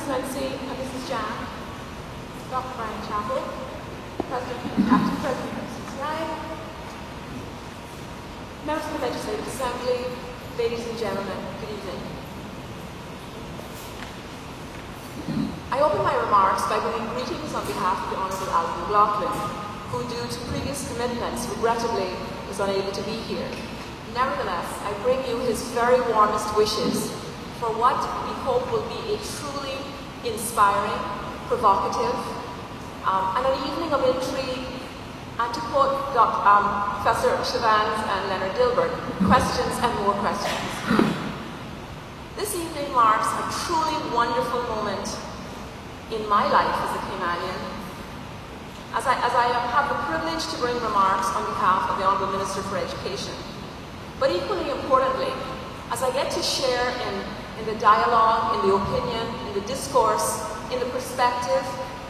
Excellency, Mrs. Jan, Dr. Brian Chappell, Acting President of CCI, members of the Legislative Assembly, ladies and gentlemen, good evening. I open my remarks by bringing greetings on behalf of the Honourable Alvin McLaughlin, who, due to previous commitments, regrettably was unable to be here. Nevertheless, I bring you his very warmest wishes for what we hope will be a truly inspiring, provocative, and an evening of intrigue, and to quote Professor Chavans and Leonard Dilbert, questions and more questions. This evening marks a truly wonderful moment in my life as a Caymanian, as I have the privilege to bring remarks on behalf of the Honourable Minister for Education. But equally importantly, as I get to share in the dialogue, in the opinion, in the discourse, in the perspective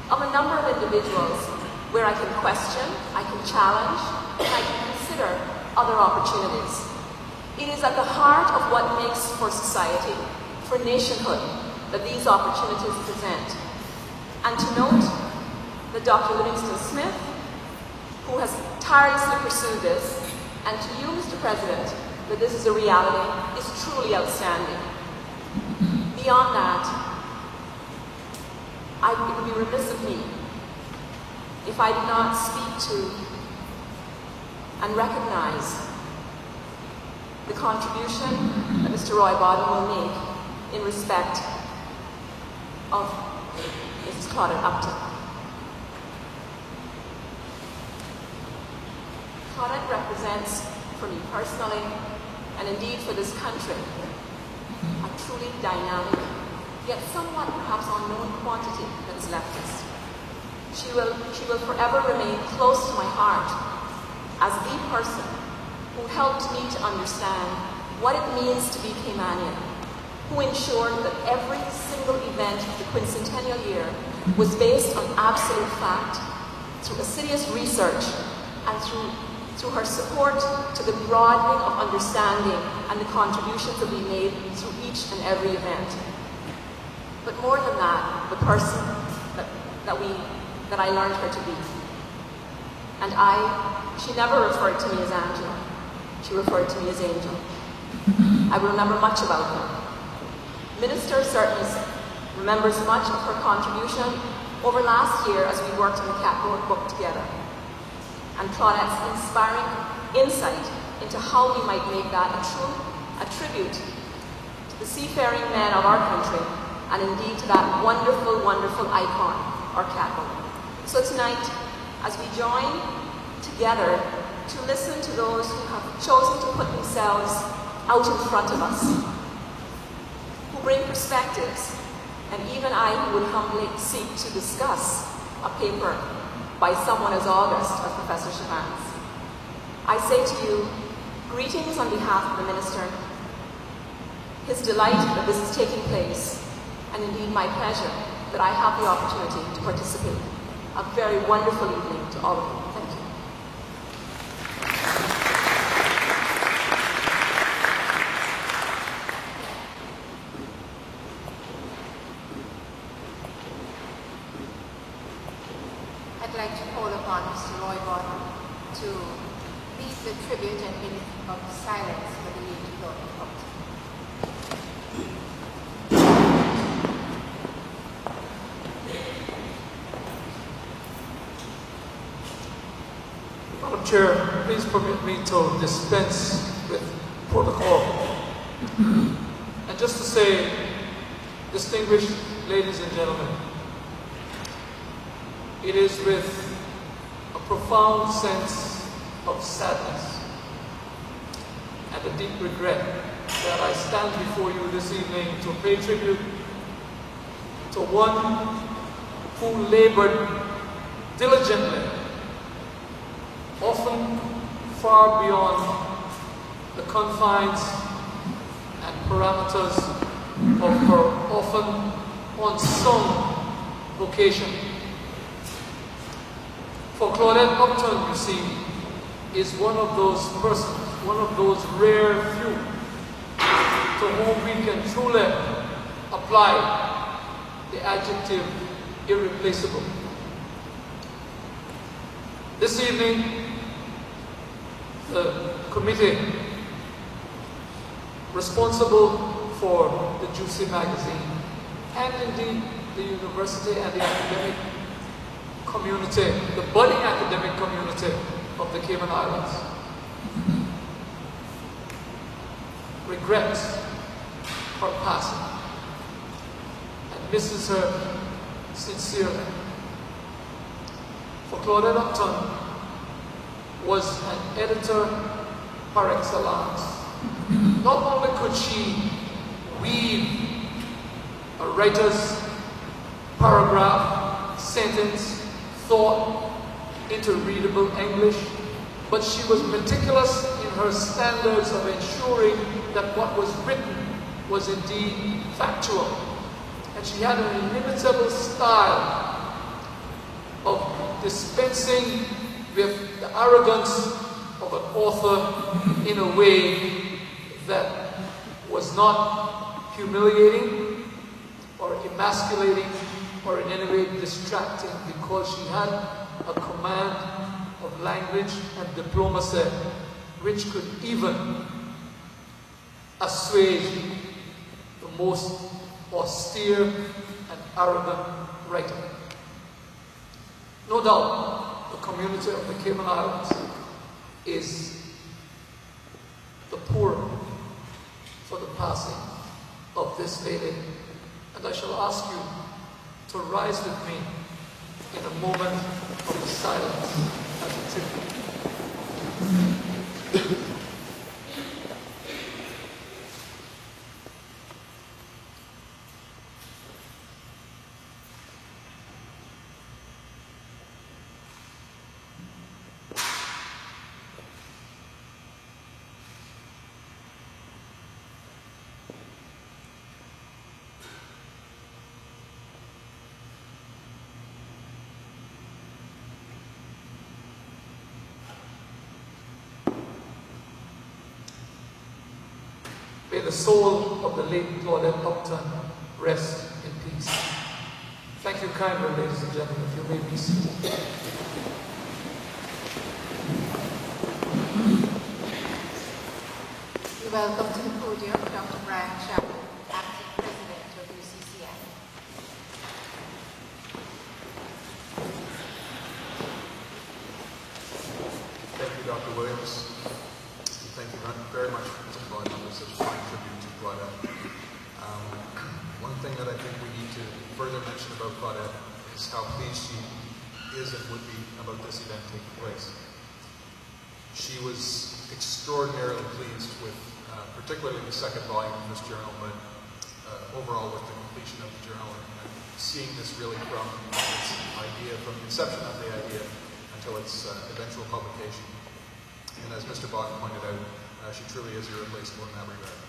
of a number of individuals where I can question, I can challenge, and I can consider other opportunities. It is at the heart of what makes for society, for nationhood, that these opportunities present. And to note that Dr. Livingston Smith, who has tirelessly pursued this, and to you, Mr. President, that this is a reality, is truly outstanding. Beyond that, it would be remiss of me if I did not speak to and recognize the contribution that Mr. Roy Bottom will make in respect of Mrs. Claudette Upton. Claudette represents, for me personally, and indeed for this country, a truly dynamic, yet somewhat perhaps unknown quantity that has left us. She will forever remain close to my heart as the person who helped me to understand what it means to be Caymanian, who ensured that every single event of the quincentennial year was based on absolute fact, through assiduous research, and through her support to the broadening of understanding and the contributions that we made through each and every event. But more than that, the person that I learned her to be. And she never referred to me as Angela. She referred to me as Angel. I will remember much about her. Minister certainly remembers much of her contribution over last year as we worked on the Catboard book together, and Claudette's inspiring insight into how we might make that a tribute to the seafaring men of our country, and indeed to that wonderful, wonderful icon, our catboat. So tonight, as we join together to listen to those who have chosen to put themselves out in front of us, who bring perspectives, and even I who would humbly seek to discuss a paper by someone as august as Professor Chavans, I say to you, greetings on behalf of the Minister, his delight that this is taking place, and indeed my pleasure that I have the opportunity to participate. A very wonderful evening to all of you. Thank you. I'd like to call upon Mr. Roy Bottom to lead the tribute and minute of silence for the late Claudette Upton. Madam Chair, please permit me to dispense with protocol. And just to say, distinguished ladies and gentlemen, it is with a profound sense of sadness and a deep regret that I stand before you this evening to pay tribute to one who labored diligently, often far beyond the confines and parameters of her often unsung vocation. For Claudette Upton, you see, is one of those persons, one of those rare few to whom we can truly apply the adjective irreplaceable. This evening, the committee responsible for the Juicy magazine, and indeed the university and the academic community, the budding academic community of the Cayman Islands, regrets her passing and misses her sincerely. For Claudette Upton was an editor par excellence. Not only could she weave a writer's paragraph, sentence, thought into readable English, but she was meticulous in her standards of ensuring that what was written was indeed factual. And she had an inimitable style of dispensing with the arrogance of an author in a way that was not humiliating or emasculating or in any way distracting, because she had a command of language and diplomacy which could even assuage the most austere and arrogant writer. No doubt the community of the Cayman Islands is the poorer for the passing of this lady, and I shall ask you to rise with me in a moment of silence as a tribute. May the soul of the late Claudette Upton rest in peace. Thank you kindly, ladies and gentlemen. If you may be seated. We welcome to the podium Dr. Brian Chapel, Acting President of UCCI. Thank you, Dr. Williams. Thank you very much for providing such a fine tribute to Claudette. One thing that I think we need to further mention about Claudette is how pleased she is and would be about this event taking place. She was extraordinarily pleased with particularly the second volume of this journal, but overall with the completion of the journal and seeing this really from its idea, from the inception of the idea until its eventual publication. And as Mr. Bach pointed out, she truly is irreplaceable in that regard.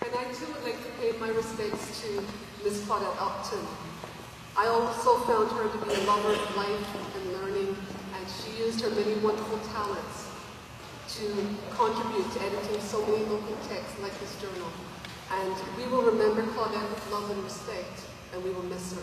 And I too would like to pay my respects to Miss Claudette Upton. I also found her to be a lover of life and learning, and she used her many wonderful talents to contribute to editing so many local texts like this journal. And we will remember Claudette with love and respect, and we will miss her.